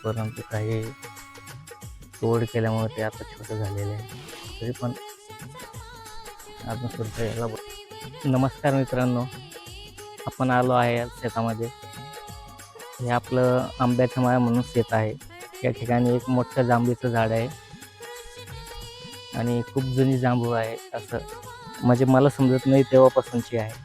परंतु काही तोड केल्यामुळे ते आता छोटं झालेलं आहे. तरी पण अजून सुद्धा याला नमस्कार मित्रांनो, आपण आलो आहे शेतामध्ये. हे आपलं आंब्याचं माळ म्हणून शेत आहे. या ठिकाणी एक मोठं जांभळीचं झाड आहे आणि खूप जुनी जांभूळ आहे. असं म्हणजे मला समजत नाही तेव्हापासूनची आहे.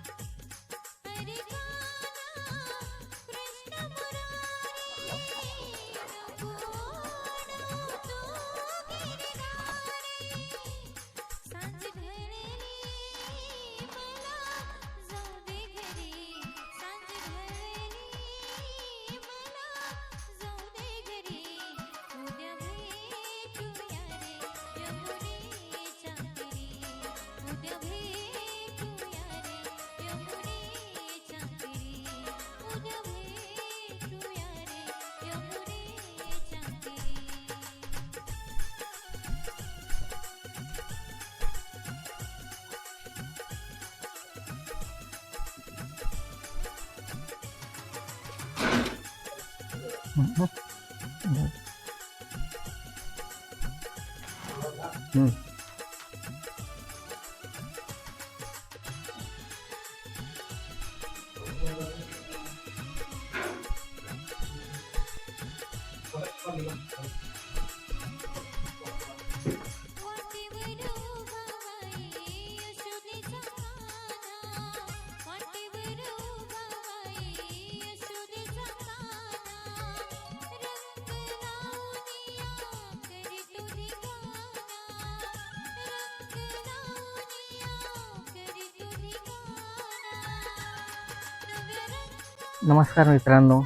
नमस्कार मित्रांनो,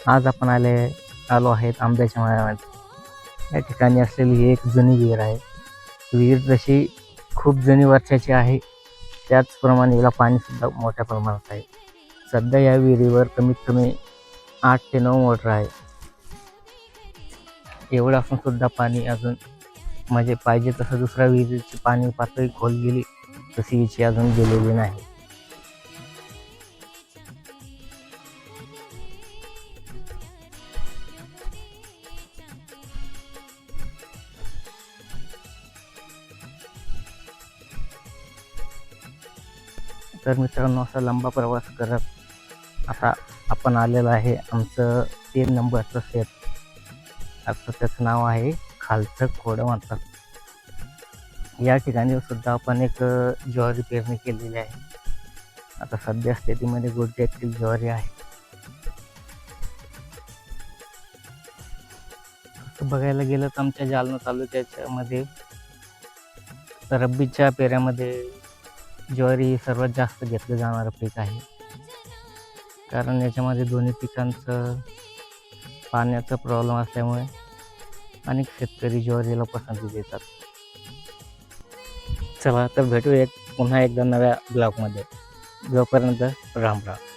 आज आपण आलो आहेत आंब्याच्या माळ्यामध्ये. या ठिकाणी असलेली ही एक जुनी विहीर आहे. विहीर जशी खूप जुनी वर्षाची आहे, त्याचप्रमाणे याला पाणीसुद्धा मोठ्या प्रमाणात आहे. सध्या या विहिरीवर कमीत कमी 8 ते 9 मोटर आहे. एवढं असून सुद्धा पाणी अजून म्हणजे पाहिजे तसं दुसऱ्या विहिरीची पाणी पातळी खोल गेली तशी हिची अजून गेलेली नाही. तर मित्रांनो, असा लंबा प्रवास करत आता आपण आलेलं आहे आमचं 3 नंबरचं शेत. आता त्याचं नाव आहे खालचं खोडं म्हणतात. या ठिकाणी सुद्धा आपण एक ज्वारी पेरणी केलेली आहे. आता सध्या स्थितीमध्ये गुडघ्यातील ज्वारी आहे. असं बघायला गेलं तर आमच्या जालना तालुक्यामध्ये रब्बीच्या पेऱ्यामध्ये ज्वारी ही सर्वात जास्त घेतलं जाणारं पीक आहे. कारण याच्यामध्ये दोन्ही पिकांचं पाण्याचा प्रॉब्लेम असल्यामुळे अनेक शेतकरी ज्वारीला पसंती देतात. चला तर भेटूया पुन्हा एकदा नव्या ब्लॉगमध्ये. जोपर्यंत राम राम.